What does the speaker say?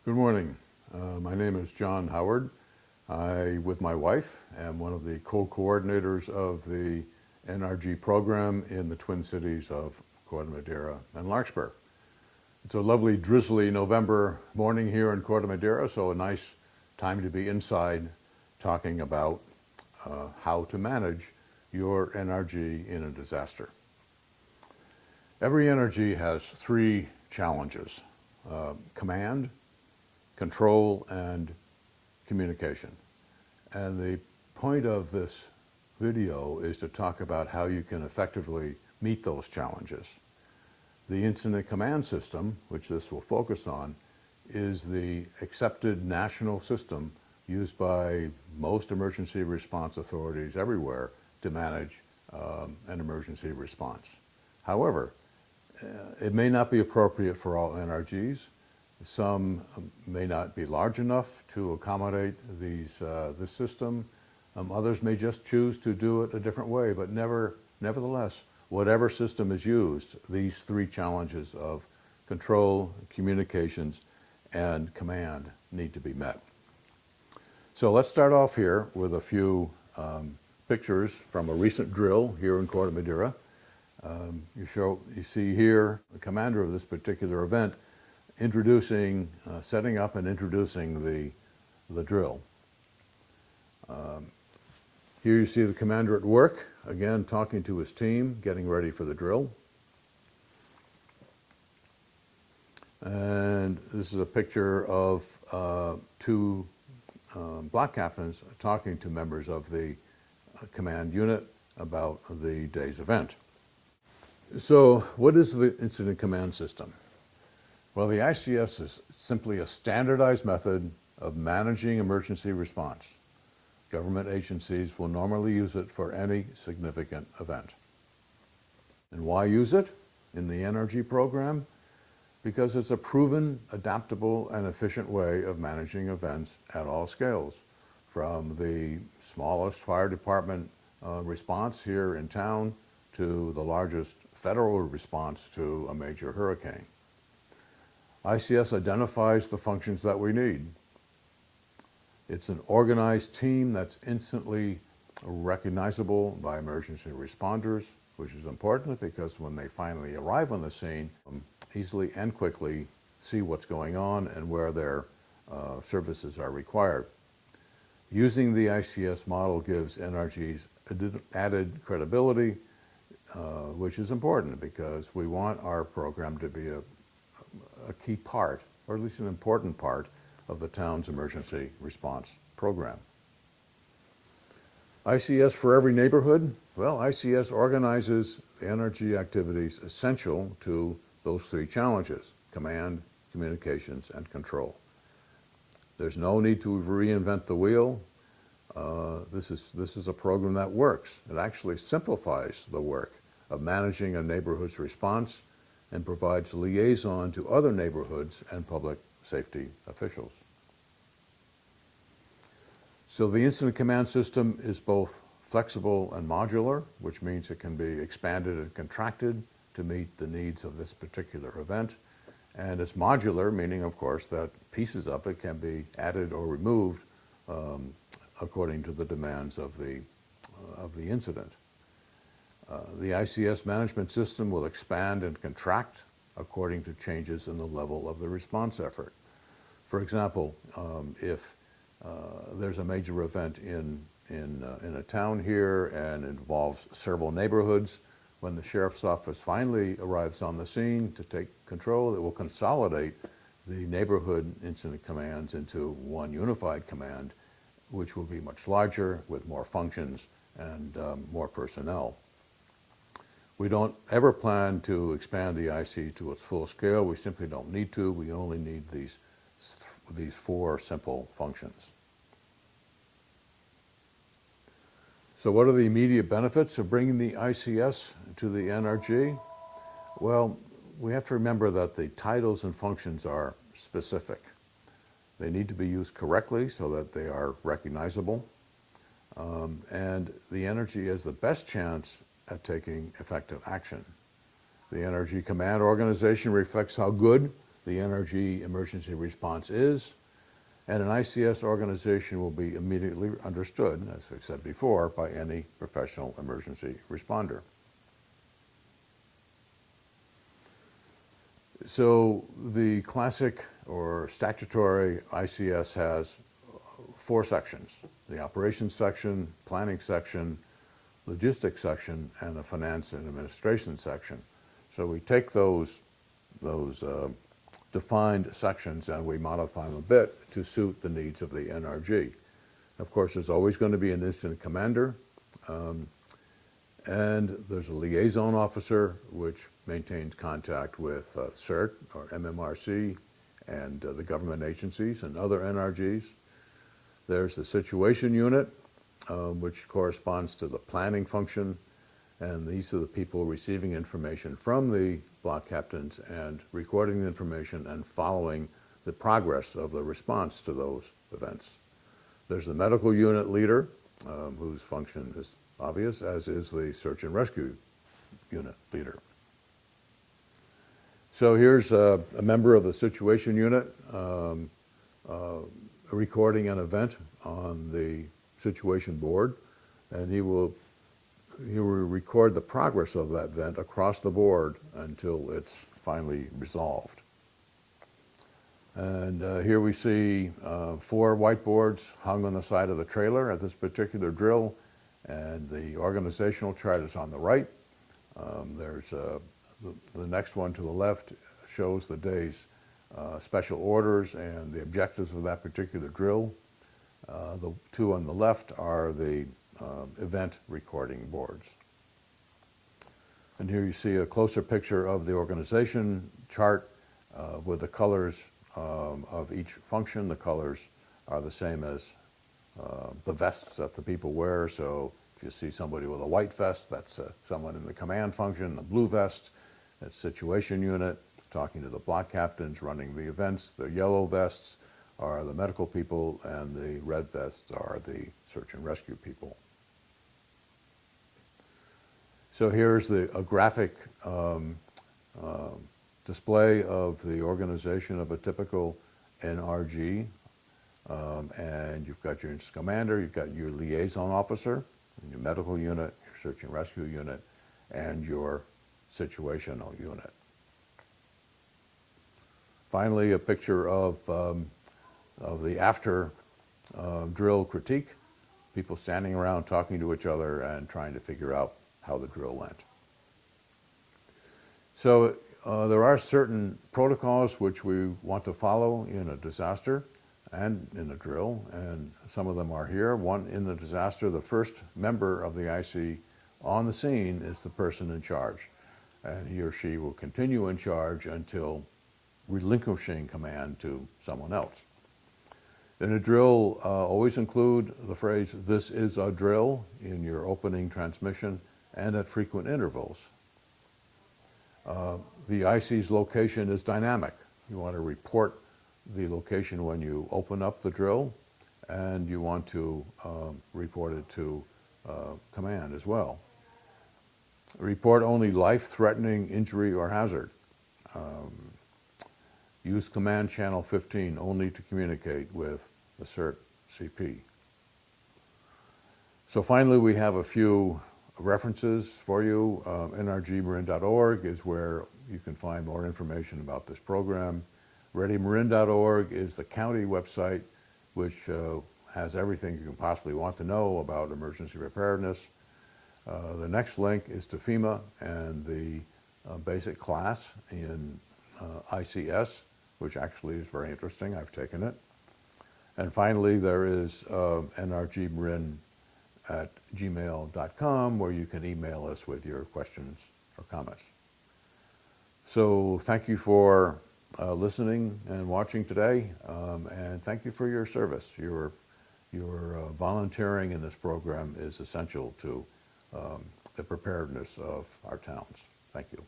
Good morning. My name is John Howard. I, with my wife, am one of the co-coordinators of the NRG program in the Twin Cities of Corte Madera and Larkspur. It's a lovely, drizzly November morning here in Corte Madera, so a nice time to be inside talking about how to manage your NRG in a disaster. Every NRG has three challenges: command, control, and communication. And the point of this video is to talk about how you can effectively meet those challenges. The incident command system, which this will focus on, is the accepted national system used by most emergency response authorities everywhere to manage an emergency response. However, it may not be appropriate for all NRGs. Some may not be large enough to accommodate this system. Others may just choose to do it a different way, but nevertheless, whatever system is used, these three challenges of control, communications, and command need to be met. So let's start off here with a few pictures from a recent drill here in Corte Madera. You see here the commander of this particular event setting up and introducing the drill. Here you see the commander at work, again talking to his team, getting ready for the drill. And this is a picture of two block captains talking to members of the command unit about the day's event. So what is the incident command system? Well, the ICS is simply a standardized method of managing emergency response. Government agencies will normally use it for any significant event. And why use it in the NRG program? Because it's a proven, adaptable, and efficient way of managing events at all scales, from the smallest fire department response here in town to the largest federal response to a major hurricane. ICS identifies the functions that we need. It's an organized team that's instantly recognizable by emergency responders, which is important because when they finally arrive on the scene, easily and quickly see what's going on and where their services are required. Using the ICS model gives NRGs added credibility, which is important because we want our program to be a key part, or at least an important part, of the town's emergency response program. ICS for every neighborhood? Well, ICS organizes the NRG activities essential to those three challenges: command, communications, and control. There's no need to reinvent the wheel. This is a program that works. It actually simplifies the work of managing a neighborhood's response and provides liaison to other neighborhoods and public safety officials. So the incident command system is both flexible and modular, which means it can be expanded and contracted to meet the needs of this particular event. And it's modular, meaning, of course, that pieces of it can be added or removed according to the demands of the incident. The ICS management system will expand and contract according to changes in the level of the response effort. For example, if there's a major event in a town here and involves several neighborhoods, when the sheriff's office finally arrives on the scene to take control, it will consolidate the neighborhood incident commands into one unified command, which will be much larger with more functions and more personnel. We don't ever plan to expand the IC to its full scale. We simply don't need to. We only need these four simple functions. So what are the immediate benefits of bringing the ICS to the NRG? Well, we have to remember that the titles and functions are specific. They need to be used correctly so that they are recognizable. And the NRG has the best chance at taking effective action. The NRG command organization reflects how good the NRG emergency response is, and an ICS organization will be immediately understood, as I said before, by any professional emergency responder. So the classic or statutory ICS has 4 sections: the operations section, planning section, logistics section, and the finance and administration section. So we take those defined sections and we modify them a bit to suit the needs of the NRG. Of course, there's always going to be an incident commander, and there's a liaison officer which maintains contact with CERT or MMRC and the government agencies and other NRGs. There's the situation unit, which corresponds to the planning function, and these are the people receiving information from the block captains and recording the information and following the progress of the response to those events. There's the medical unit leader, whose function is obvious, as is the search and rescue unit leader. So here's a member of the situation unit recording an event on the situation board, and he will record the progress of that event across the board until it's finally resolved. And here we see 4 whiteboards hung on the side of the trailer at this particular drill, and the organizational chart is on the right. There's the next one to the left shows the day's special orders and the objectives of that particular drill. The 2 on the left are the event recording boards. And here you see a closer picture of the organization chart with the colors of each function. The colors are the same as the vests that the people wear. So if you see somebody with a white vest, that's someone in the command function. The blue vest, that's situation unit, talking to the block captains running the events. The yellow vests are the medical people, and the red vests are the search and rescue people. So here's a graphic display of the organization of a typical NRG. And you've got your incident commander, you've got your liaison officer, your medical unit, your search and rescue unit, and your situational unit. Finally, a picture of the after drill critique, people standing around talking to each other and trying to figure out how the drill went. So there are certain protocols which we want to follow in a disaster and in a drill, and some of them are here. One, in the disaster, the first member of the IC on the scene is the person in charge, and he or she will continue in charge until relinquishing command to someone else. In a drill, always include the phrase, "This is a drill," in your opening transmission and at frequent intervals. The IC's location is dynamic. You want to report the location when you open up the drill, and you want to report it to command as well. Report only life-threatening injury or hazard. Use command channel 15 only to communicate with the CERT CP. So finally, we have a few references for you. NRGMarin.org is where you can find more information about this program. ReadyMarin.org is the county website, which has everything you can possibly want to know about emergency preparedness. The next link is to FEMA and the basic class in ICS, which actually is very interesting. I've taken it. And finally, there is nrgmarin@gmail.com, where you can email us with your questions or comments. So thank you for listening and watching today, and thank you for your service. Your volunteering in this program is essential to the preparedness of our towns. Thank you.